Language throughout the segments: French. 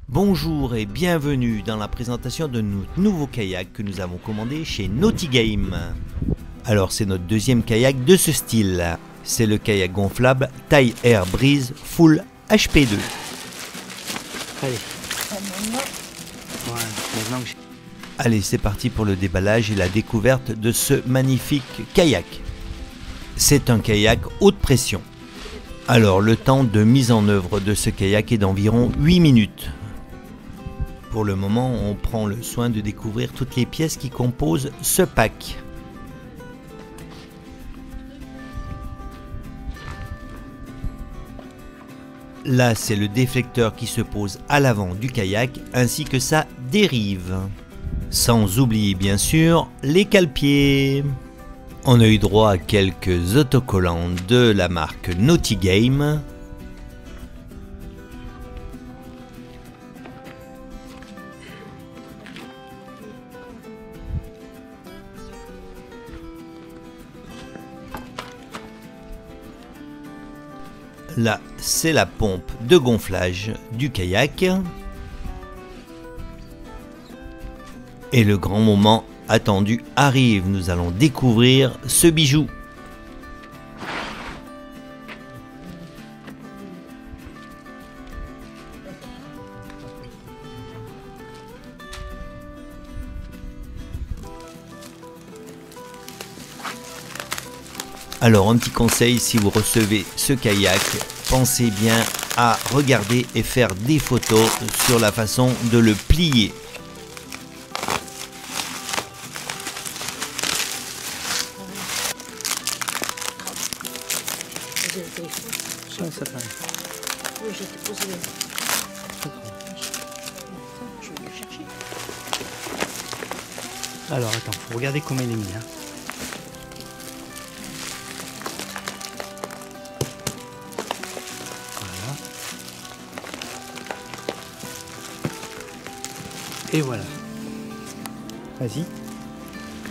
Bonjour et bienvenue dans la présentation de notre nouveau kayak que nous avons commandé chez Naughty Game. Alors c'est notre deuxième kayak de ce style. C'est le kayak gonflable Thai Air Breeze Full HP2. Allez. Allez, c'est parti pour le déballage et la découverte de ce magnifique kayak. C'est un kayak haute pression. Alors le temps de mise en œuvre de ce kayak est d'environ 8 minutes. Pour le moment, on prend le soin de découvrir toutes les pièces qui composent ce pack. Là, c'est le déflecteur qui se pose à l'avant du kayak ainsi que sa dérive. Sans oublier bien sûr les cale-pieds. On a eu droit à quelques autocollants de la marque Naughty Game. Là, c'est la pompe de gonflage du kayak. Et le grand moment attendu arrive. Nous allons découvrir ce bijou. Alors un petit conseil, si vous recevez ce kayak, pensez bien à regarder et faire des photos sur la façon de le plier. Alors attends, faut regarder comment il est mis. Hein. Et voilà. Vas-y.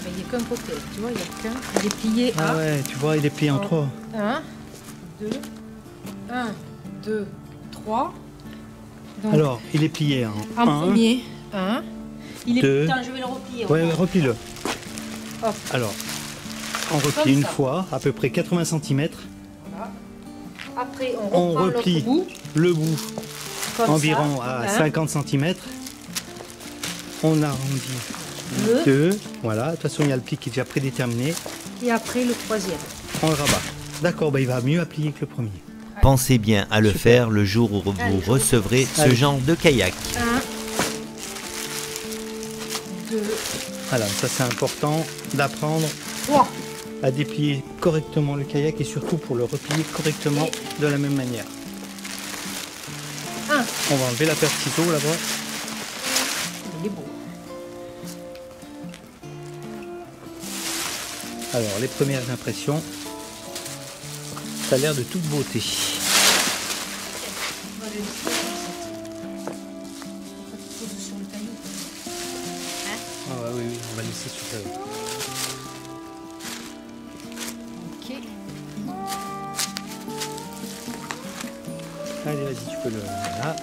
Il n'y a qu'un côté, tu vois, il n'y a qu'un. Il est plié à... Ah ouais, tu vois, il est plié en 3. 1, 2, 1, 2, 3. Donc, alors, il est plié en 1. Premier, 1. Il est... 2. Putain, je vais le replier. Ouais, replie-le. Hop. Alors, on replie une fois, à peu près 80 cm. Voilà. Après, On reprend replie l'autre bout. le bout Comme environ ça, à 50 cm. On arrondit 2. Voilà, de toute façon, il y a le pli qui est déjà prédéterminé. Et après, le troisième. On le rabat. D'accord, bah, il va mieux applier que le premier. Pensez bien à le faire le jour où vous recevrez ce genre de kayak. 1, 2, Voilà, ça c'est important d'apprendre 3. à déplier correctement le kayak et surtout pour le replier correctement de la même manière. 1. On va enlever la paire de ciseaux là-bas. Il est beau. Alors, les premières impressions, ça a l'air de toute beauté. Ah ouais, oui, on va laisser sur le caillou. Ok. Allez, vas-y, tu peux le... Là.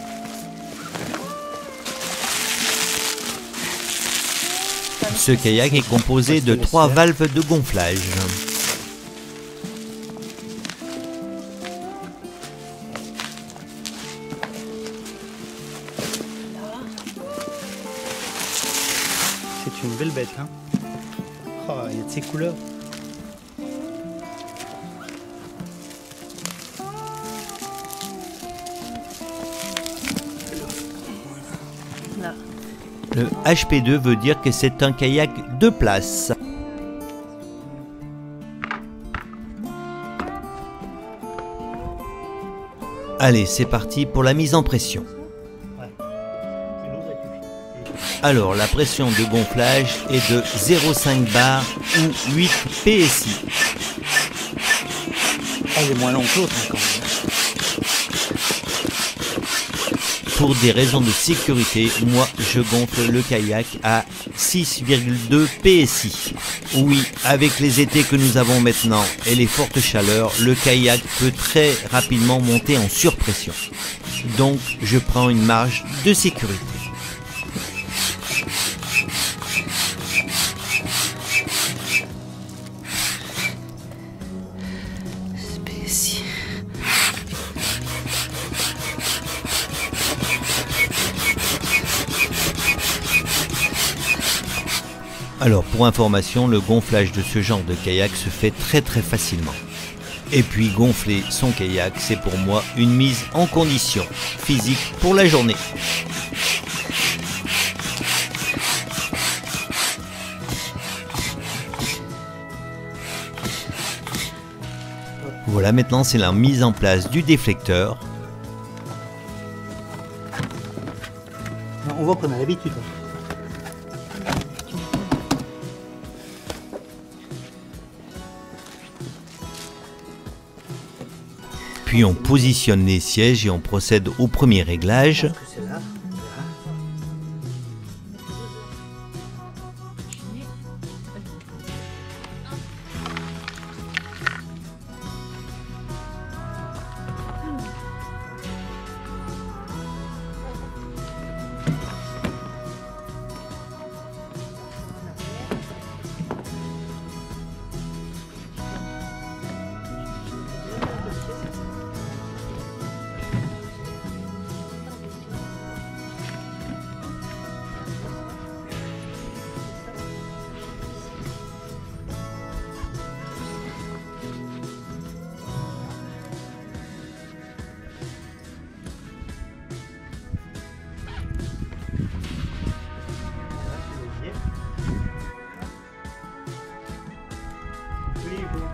Ce kayak est composé de 3 valves de gonflage. C'est une belle bête, hein. Oh, il y a de ces couleurs. Là. Le HP2 veut dire que c'est un kayak 2 places. Allez, c'est parti pour la mise en pression. Alors, la pression de gonflage est de 0,5 bar ou 8 PSI. Ah, il est moins long que l'autre encore. Pour des raisons de sécurité, moi je gonfle le kayak à 6,2 PSI. Oui, avec les étés que nous avons maintenant et les fortes chaleurs, le kayak peut très rapidement monter en surpression. Donc je prends une marge de sécurité. Alors pour information, le gonflage de ce genre de kayak se fait très facilement. Et puis gonfler son kayak, c'est pour moi une mise en condition physique pour la journée. Voilà, maintenant c'est la mise en place du déflecteur. On voit qu'on a l'habitude. Puis on positionne les sièges et on procède au premier réglage.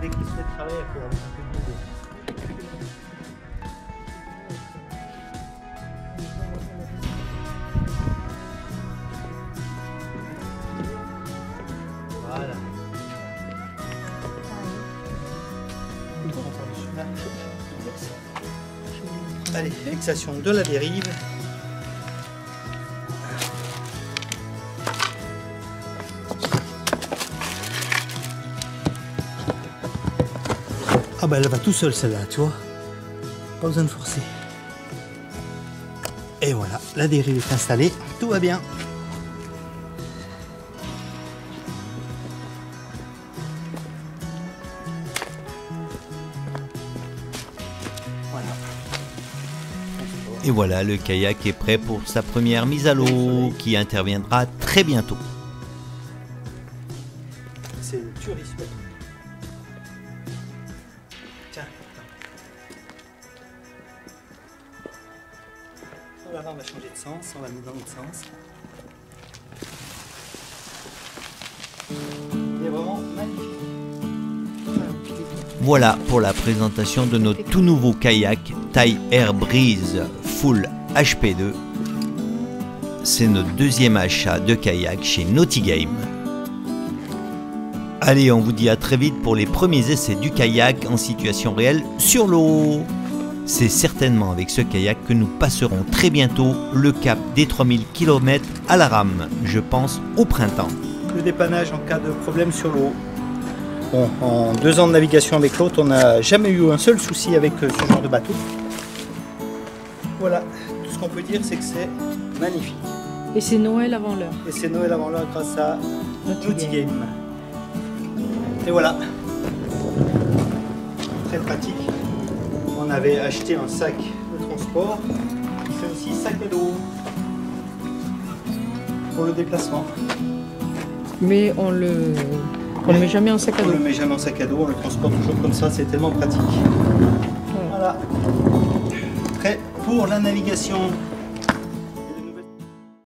Dès qu'il se fait travailler, il faut avoir un peu de voilà. Allez, fixation de la dérive. Ah bah elle va tout seul celle-là, tu vois. Pas besoin de forcer. Et voilà, la dérive est installée, tout va bien. Voilà. Et voilà, le kayak est prêt pour sa première mise à l'eau qui interviendra très bientôt. C'est le tourisme. Tiens, voilà, on va changer de sens, on va mettre dans l'autre sens. Il est vraiment magnifique. Voilà pour la présentation de notre tout nouveau kayak taille Air Breeze Full HP2. C'est notre deuxième achat de kayak chez Naughty Game. Allez, on vous dit à très vite pour les premiers essais du kayak en situation réelle sur l'eau. C'est certainement avec ce kayak que nous passerons très bientôt le cap des 3000 km à la rame, je pense au printemps. Le dépannage en cas de problème sur l'eau. Bon, en 2 ans de navigation avec l'autre, on n'a jamais eu un seul souci avec ce genre de bateau. Voilà, tout ce qu'on peut dire, c'est que c'est magnifique. Et c'est Noël avant l'heure. Et c'est Noël avant l'heure grâce à Naughty Game. Game. Et voilà, très pratique. On avait acheté un sac de transport, c'est aussi sac à dos pour le déplacement. Mais on le met jamais en sac à On dos. le met jamais en sac à dos, on le transporte toujours comme ça, c'est tellement pratique. Voilà, prêt pour la navigation.